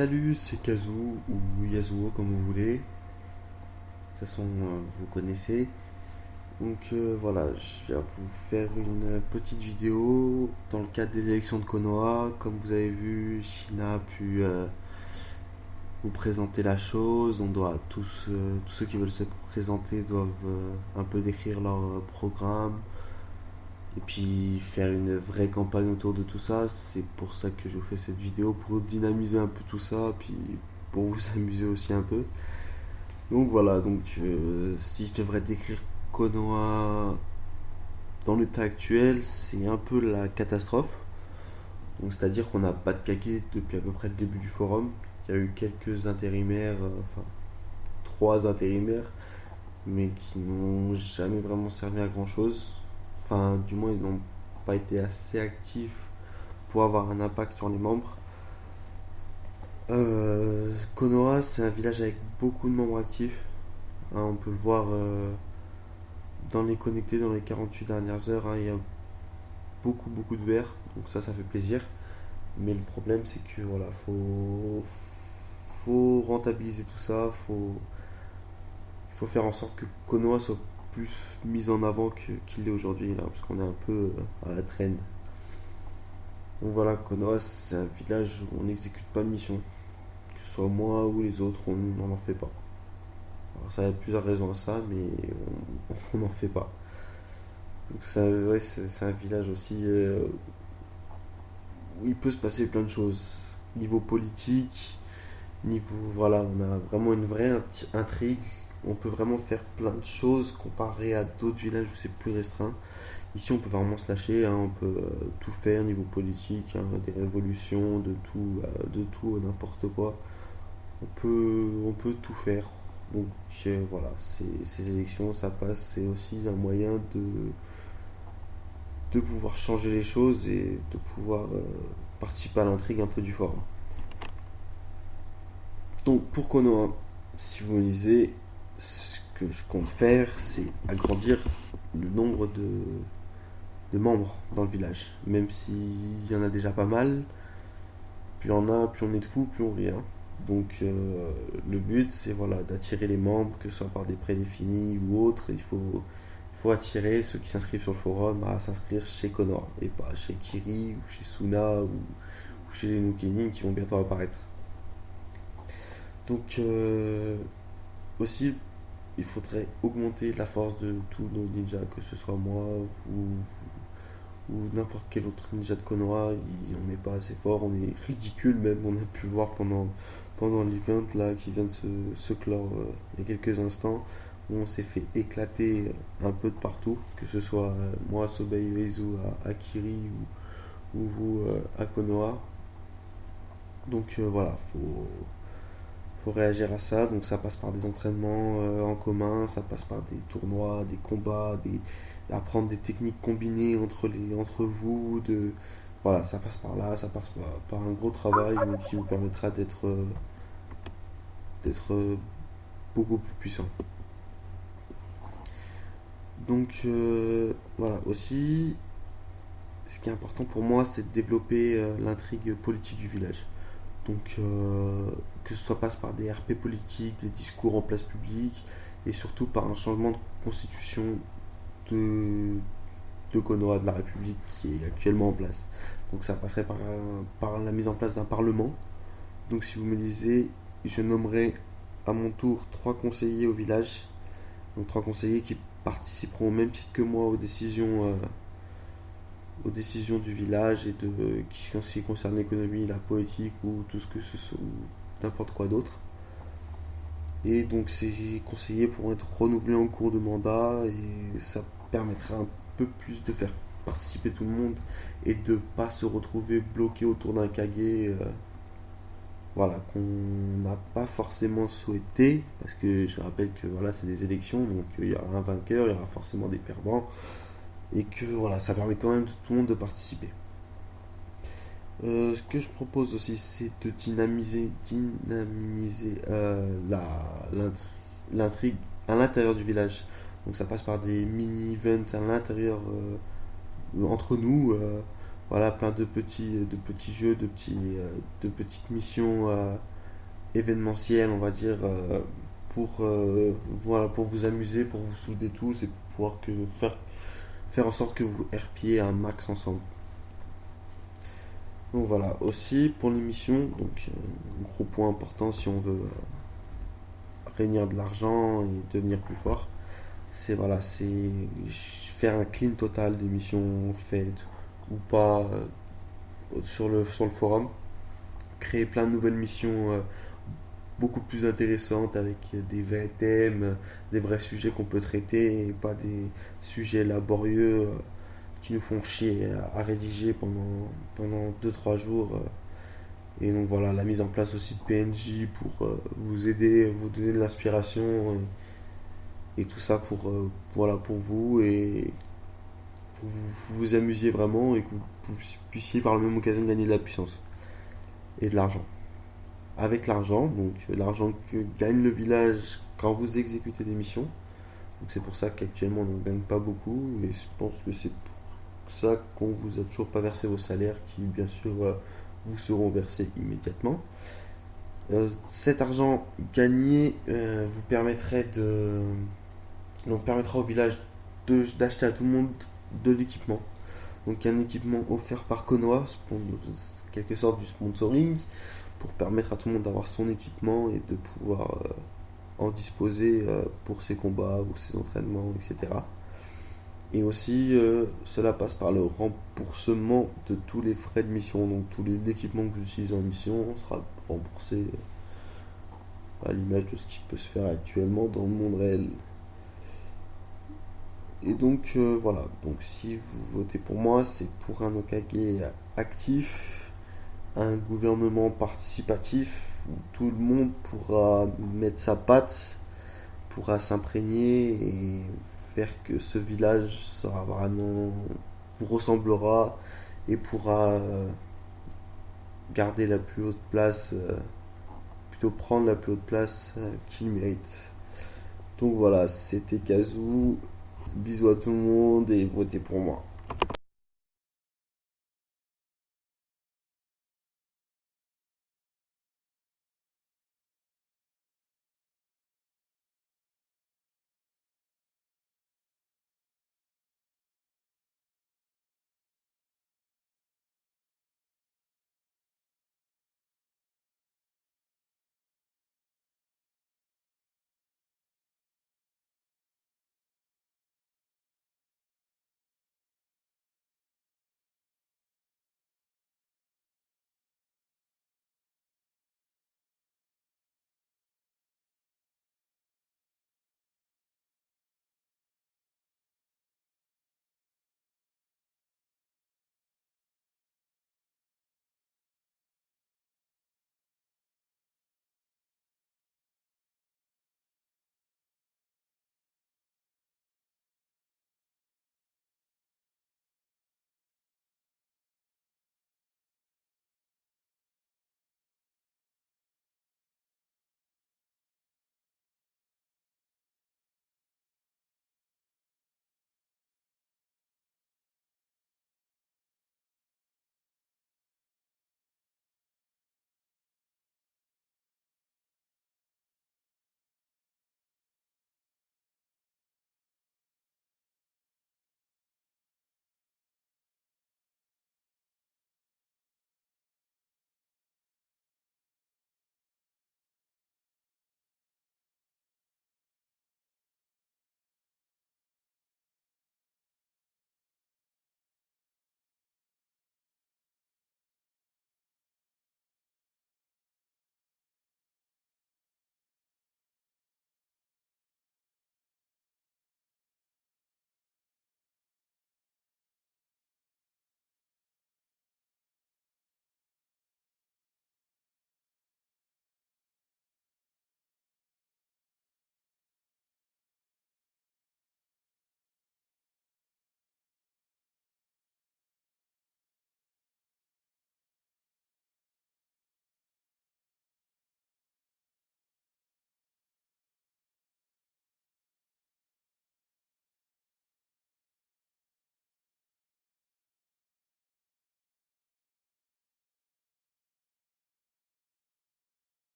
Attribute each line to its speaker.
Speaker 1: Salut, c'est Kazu ou Yasuo comme vous voulez. De toute façon, vous connaissez. Voilà, je vais vous faire une petite vidéo dans le cadre des élections de Konoha. Comme vous avez vu, Shina a pu vous présenter la chose. On doit tous ceux qui veulent se présenter doivent un peu décrire leur programme et puis faire une vraie campagne autour de tout ça. C'est pour ça que je vous fais cette vidéo, pour dynamiser un peu tout ça, puis pour vous amuser aussi un peu. Donc voilà, si je devrais décrire Konoha dans l'état actuel, c'est un peu la catastrophe. Donc c'est-à-dire qu'on n'a pas de kake depuis à peu près le début du forum. Il y a eu quelques intérimaires, enfin trois intérimaires, mais qui n'ont jamais vraiment servi à grand chose. Enfin, du moins, ils n'ont pas été assez actifs pour avoir un impact sur les membres. Konoha, c'est un village avec beaucoup de membres actifs. Hein, on peut le voir dans les connectés dans les 48 dernières heures. Hein, il y a beaucoup de verres, donc ça fait plaisir. Mais le problème, c'est que voilà, faut rentabiliser tout ça. Il faut faire en sorte que Konoha soit plus mis en avant qu'il l'est aujourd'hui, là, parce qu'on est un peu à la traîne. Donc voilà, Konoha, c'est un village où on n'exécute pas de mission. Que ce soit moi ou les autres, on n'en fait pas. Alors, ça a plusieurs raisons à ça, mais on n'en fait pas. Donc ouais, c'est un village aussi où il peut se passer plein de choses. Niveau politique, niveau, voilà, on a vraiment une vraie intrigue. On peut vraiment faire plein de choses comparé à d'autres villages où c'est plus restreint. Ici, on peut vraiment se lâcher, hein, on peut tout faire niveau politique, hein, des révolutions, de tout, n'importe quoi. On peut tout faire. Donc voilà, ces élections, ça passe, c'est aussi un moyen de pouvoir changer les choses et de pouvoir participer à l'intrigue un peu du forum. Donc pour Konoha, si vous me lisez, ce que je compte faire, c'est agrandir le nombre de membres dans le village. Même s'il y en a déjà pas mal, plus on a, plus on est de fous, plus on rit. Hein. Le but, c'est voilà, d'attirer les membres, que ce soit par des prédéfinis ou autres. Il faut attirer ceux qui s'inscrivent sur le forum à s'inscrire chez Konoha et pas chez Kiri ou chez Suna ou chez les Nukenin qui vont bientôt apparaître. Donc aussi, il faudrait augmenter la force de tous nos ninjas, que ce soit moi ou n'importe quel autre ninja de Konoha. On n'est pas assez fort, on est ridicule même. On a pu le voir pendant l'event là qui vient de se clore il y a quelques instants, où on s'est fait éclater un peu de partout, que ce soit moi, Sobei Uezu à Kiri ou vous à Konoha. Voilà, faut réagir à ça. Donc ça passe par des entraînements en commun, ça passe par des tournois, des combats, apprendre des techniques combinées entre vous. Voilà, ça passe par là, ça passe par un gros travail qui vous permettra d'être beaucoup plus puissant. Voilà, aussi, ce qui est important pour moi, c'est de développer l'intrigue politique du village. Que ce soit passe par des RP politiques, des discours en place publique, et surtout par un changement de constitution de, de Konoha, de la République qui est actuellement en place. Donc ça passerait par la mise en place d'un parlement. Donc si vous me lisez, je nommerai à mon tour trois conseillers au village. Donc trois conseillers qui participeront au même titre que moi aux décisions du village et ce qui concerne l'économie, la poétique ou tout ce que ce soit, ou n'importe quoi d'autre. Et donc ces conseillers pourront être renouvelés en cours de mandat et ça permettra un peu plus de faire participer tout le monde et de ne pas se retrouver bloqué autour d'un Kage voilà, qu'on n'a pas forcément souhaité, parce que je rappelle que voilà, c'est des élections, donc il y aura un vainqueur, il y aura forcément des perdants, et que voilà, ça permet quand même de tout le monde de participer. Ce que je propose aussi, c'est de dynamiser l'intrigue à l'intérieur du village. Donc ça passe par des mini-events à l'intérieur, entre nous, Voilà, plein de petits jeux, de petites missions événementielles, on va dire, voilà, pour vous amuser, pour vous souder tous et pour pouvoir faire en sorte que vous RPiez un max ensemble. Donc voilà, aussi pour l'émission, donc un gros point important si on veut réunir de l'argent et devenir plus fort, c'est voilà, c'est faire un clean total des missions faites ou pas sur le forum, créer plein de nouvelles missions beaucoup plus intéressantes avec des vrais thèmes, des vrais sujets qu'on peut traiter et pas des sujets laborieux qui nous font chier à rédiger pendant 2 3 jours. Et donc voilà, la mise en place aussi de PNJ pour vous aider, vous donner de l'inspiration et tout ça voilà, pour vous et pour que vous amusiez vraiment et que vous puissiez par la même occasion gagner de la puissance et de l'argent. Avec l'argent, donc l'argent que gagne le village quand vous exécutez des missions. Donc c'est pour ça qu'actuellement on ne gagne pas beaucoup et je pense que c'est pour ça qu'on vous a toujours pas versé vos salaires qui bien sûr vous seront versés immédiatement. Cet argent gagné vous permettrait donc permettra au village d'acheter à tout le monde de l'équipement. Donc un équipement offert par Konoha, quelque sorte du sponsoring, pour permettre à tout le monde d'avoir son équipement et de pouvoir en disposer pour ses combats ou ses entraînements, etc. Et aussi, cela passe par le remboursement de tous les frais de mission. Donc, tout l'équipement que vous utilisez en mission sera remboursé à l'image de ce qui peut se faire actuellement dans le monde réel. Et donc, voilà. Donc, si vous votez pour moi, c'est pour un Hokage actif, un gouvernement participatif où tout le monde pourra mettre sa patte, pourra s'imprégner et faire que ce village sera vraiment vous ressemblera et pourra garder la plus haute place, plutôt prendre la plus haute place qu'il mérite. Donc voilà, c'était Kazoo. Bisous à tout le monde et votez pour moi.